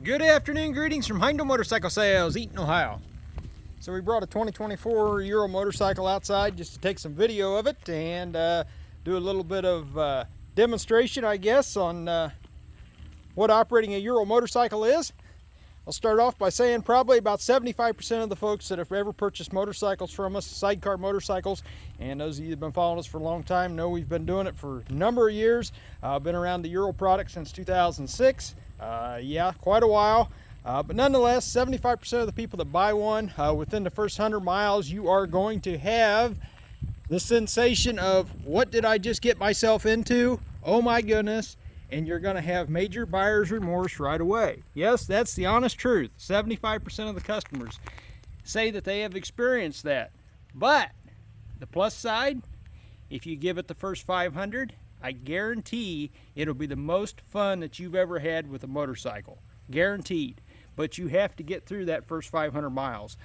Good afternoon, greetings from Heindel Motorcycle Sales, Eaton, Ohio. So we brought a 2024 Ural motorcycle outside just to take some video of it and do a little bit of demonstration, I guess, on what operating a Ural motorcycle is. I'll start off by saying probably about 75% of the folks that have ever purchased motorcycles from us, Sidecar motorcycles, and those of you that have been following us for a long time know we've been doing it for a number of years. I've been around the Ural product since 2006. Yeah, quite a while, but nonetheless, 75% of the people that buy one, within the first 100 miles, you are going to have the sensation of, what did I just get myself into? Oh my goodness. And you're going to have major buyer's remorse right away. Yes, that's the honest truth. 75% of the customers say that they have experienced that. But the plus side, if you give it the first 500, I guarantee it'll be the most fun that you've ever had with a motorcycle. Guaranteed. But you have to get through that first 500 miles.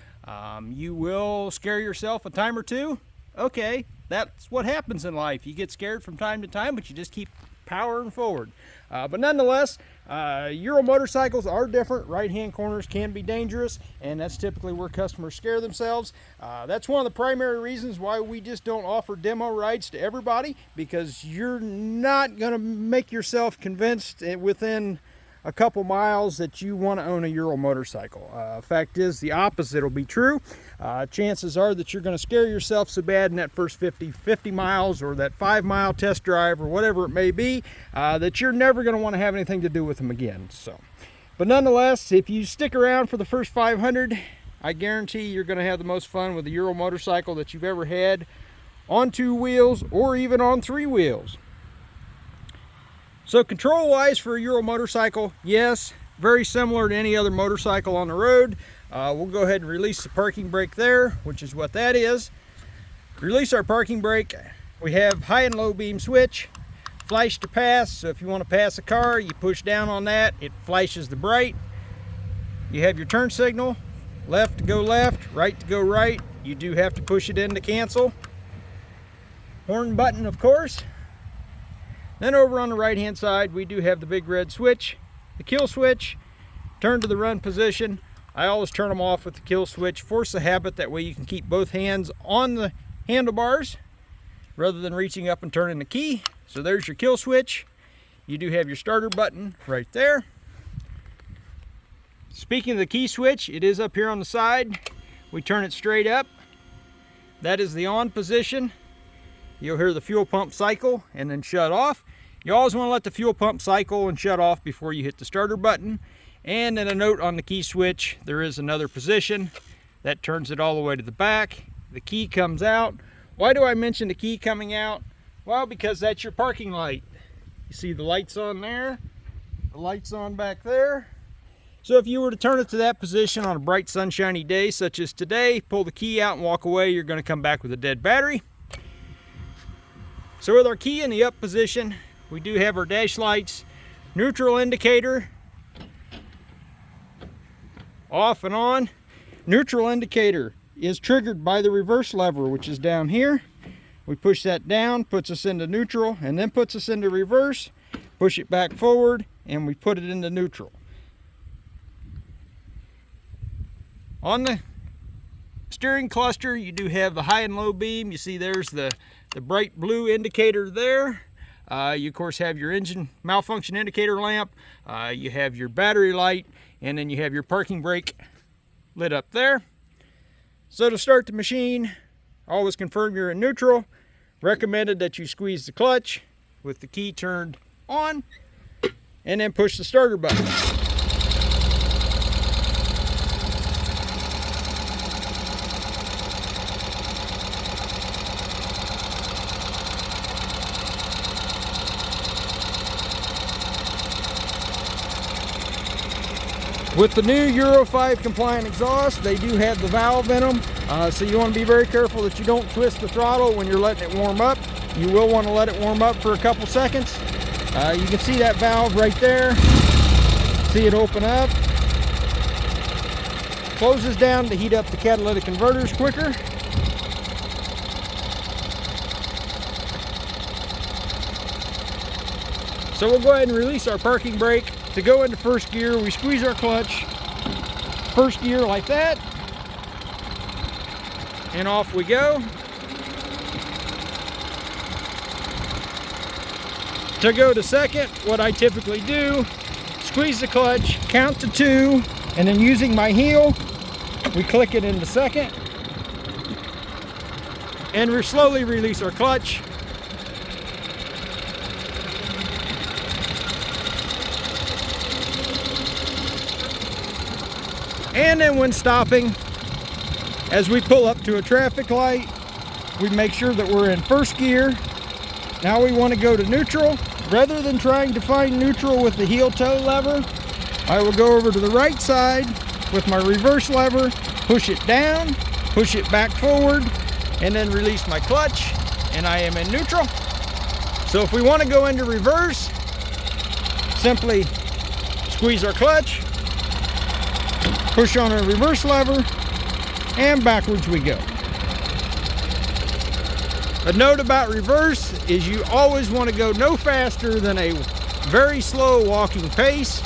You will scare yourself a time or two. Okay, that's what happens in life. You get scared from time to time, but you just keep powering forward. But nonetheless, Ural motorcycles are different. Right-hand corners can be dangerous, and that's typically where customers scare themselves. That's one of the primary reasons why we just don't offer demo rides to everybody, because you're not going to make yourself convinced within a couple miles that you want to own a Ural motorcycle. Fact is, the opposite will be true. Chances are that you're going to scare yourself so bad in that first 50 miles or that 5-mile test drive or whatever it may be, that you're never going to want to have anything to do with them again. So, but nonetheless, if you stick around for the first 500, I guarantee you're going to have the most fun with a Ural motorcycle that you've ever had on 2 wheels or even on 3 wheels. So control-wise for a Ural motorcycle, yes, very similar to any other motorcycle on the road. We'll go ahead and release the parking brake there, which is what that is. Release our parking brake. We have high and low beam switch, flash to pass. So if you want to pass a car, you push down on that, it flashes the bright. You have your turn signal, left to go left, right to go right. You do have to push it in to cancel. Horn button, of course. Then over on the right hand side, we do have the big red switch, the kill switch, turn to the run position. I always turn them off with the kill switch, force the habit, that way you can keep both hands on the handlebars rather than reaching up and turning the key. So there's your kill switch. You do have your starter button right there. Speaking of the key switch, it is up here on the side. We turn it straight up. That is the on position. You'll hear the fuel pump cycle and then shut off. You always want to let the fuel pump cycle and shut off before you hit the starter button. And then a note on the key switch, there is another position that turns it all the way to the back. The key comes out. Why do I mention the key coming out? Well, because that's your parking light. You see the lights on there, the lights on back there. So if you were to turn it to that position on a bright sunshiny day such as today, pull the key out and walk away, you're going to come back with a dead battery. So with our key in the up position, we do have our dash lights, neutral indicator, off and on. Neutral indicator is triggered by the reverse lever, which is down here. We push that down, puts us into neutral, and then puts us into reverse. Push it back forward, and we put it into neutral. On the steering cluster, you do have the high and low beam. You see there's the bright blue indicator there. You of course have your engine malfunction indicator lamp. You have your battery light, and then you have your parking brake lit up there. So to start the machine, always confirm you're in neutral. Recommended that you squeeze the clutch with the key turned on, and then push the starter button. With the new Euro 5 compliant exhaust, they do have the valve in them, so you want to be very careful that you don't twist the throttle when you're letting it warm up. You will want to let it warm up for a couple seconds. You can see that valve right there. See it open up. Closes down to heat up the catalytic converters quicker. So we'll go ahead and release our parking brake to go into first gear, we squeeze our clutch, first gear like that, and off we go. To go to second, what I typically do, squeeze the clutch, count to 2, and then using my heel, we click it into second, and we slowly release our clutch. And then when stopping, as we pull up to a traffic light, we make sure that we're in first gear. Now we want to go to neutral. Rather than trying to find neutral with the heel toe lever, I will go over to the right side with my reverse lever, push it down, push it back forward, and then release my clutch, and I am in neutral. So if we want to go into reverse, simply squeeze our clutch, push on our reverse lever, and backwards we go. A note about reverse is you always want to go no faster than a very slow walking pace,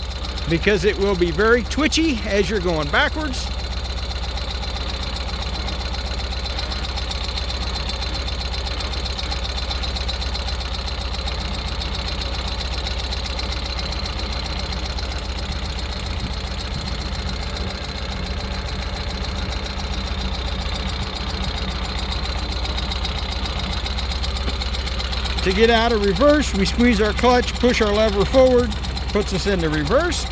because it will be very twitchy as you're going backwards. To get out of reverse, we squeeze our clutch, push our lever forward, puts us into reverse,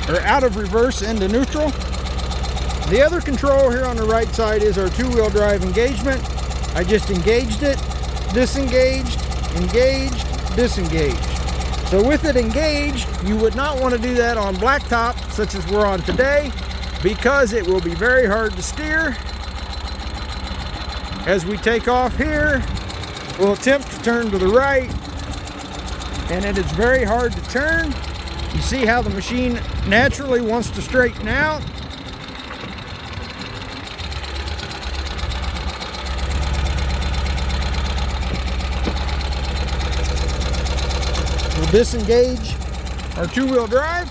or out of reverse into neutral. The other control here on the right side is our two-wheel drive engagement. I just engaged it, disengaged, engaged, disengaged. So with it engaged, you would not want to do that on blacktop such as we're on today, because it will be very hard to steer. As we take off here, we'll attempt to turn to the right, and it is very hard to turn. You see how the machine naturally wants to straighten out. We'll disengage our two-wheel drive.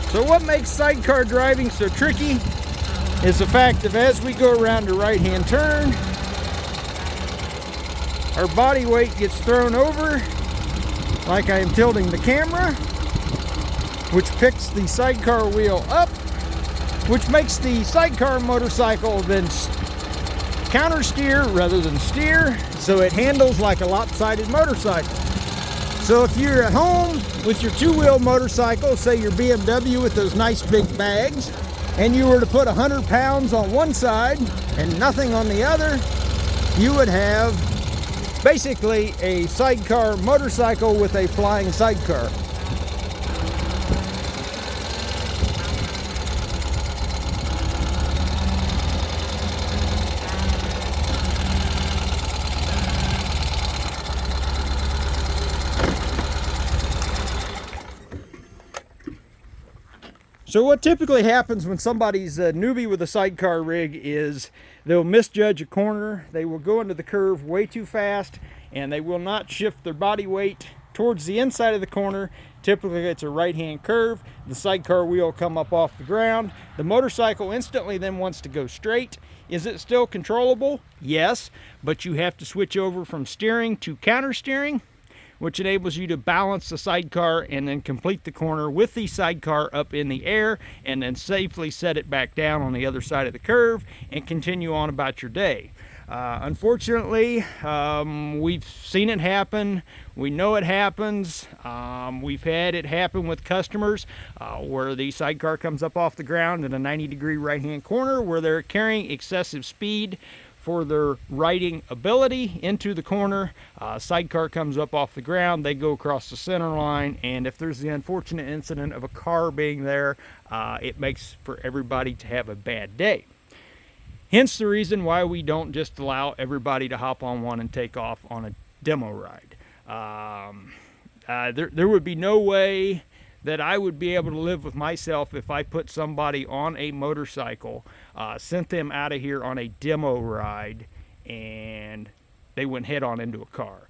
So what makes sidecar driving so tricky is the fact that as we go around the right-hand turn, our body weight gets thrown over, like I am tilting the camera, which picks the sidecar wheel up, which makes the sidecar motorcycle then counter steer rather than steer, so it handles like a lopsided motorcycle. So if you're at home with your two-wheel motorcycle, say your BMW with those nice big bags, and you were to put 100 pounds on one side and nothing on the other, you would have basically a sidecar motorcycle with a flying sidecar. So what typically happens when somebody's a newbie with a sidecar rig is they'll misjudge a corner, they will go into the curve way too fast, and they will not shift their body weight towards the inside of the corner. Typically it's a right-hand curve, the sidecar wheel will come up off the ground, the motorcycle instantly then wants to go straight. Is it still controllable? Yes, but you have to switch over from steering to counter steering, which enables you to balance the sidecar and then complete the corner with the sidecar up in the air, and then safely set it back down on the other side of the curve and continue on about your day. Unfortunately, we've seen it happen. We know it happens. We've had it happen with customers where the sidecar comes up off the ground in a 90-degree right-hand corner where they're carrying excessive speed for their riding ability into the corner. Sidecar comes up off the ground, they go across the center line, and if there's the unfortunate incident of a car being there, it makes for everybody to have a bad day. Hence the reason why we don't just allow everybody to hop on one and take off on a demo ride. There would be no way that I would be able to live with myself if I put somebody on a motorcycle, sent them out of here on a demo ride, and they went head on into a car.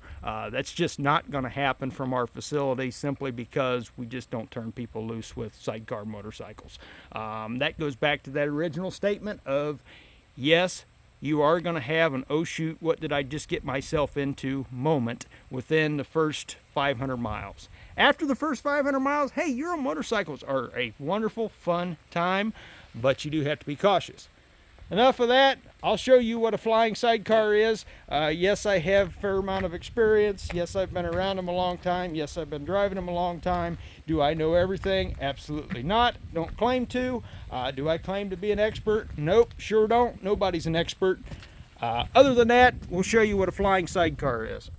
That's just not going to happen from our facility, simply because we just don't turn people loose with sidecar motorcycles. That goes back to that original statement of, yes, you are going to have an oh shoot, what did I just get myself into moment within the first 500 miles. After the first 500 miles, hey, Ural motorcycles are a wonderful, fun time, but you do have to be cautious. Enough of that. I'll show you what a flying sidecar is. Yes, I have a fair amount of experience. Yes, I've been around them a long time. Yes, I've been driving them a long time. Do I know everything? Absolutely not. Don't claim to. Do I claim to be an expert? Nope, sure don't. Nobody's an expert. Other than that, we'll show you what a flying sidecar is.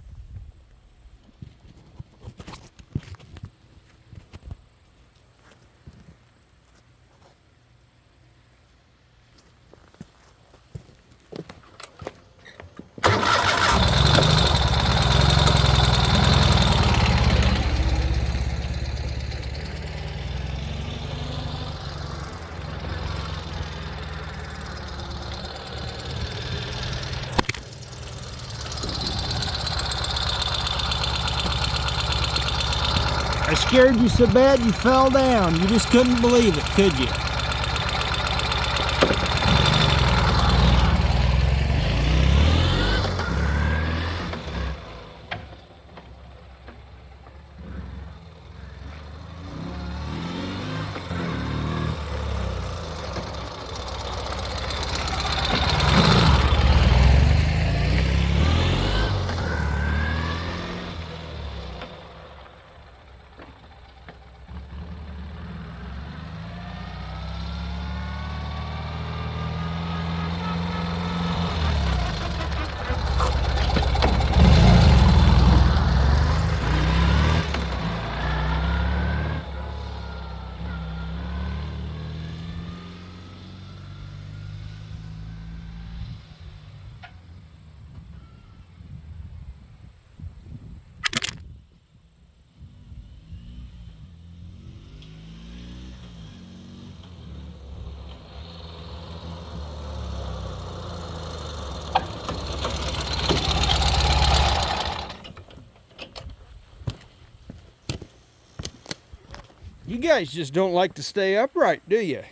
I scared you so bad you fell down. You just couldn't believe it, could you? You guys just don't like to stay upright, do you?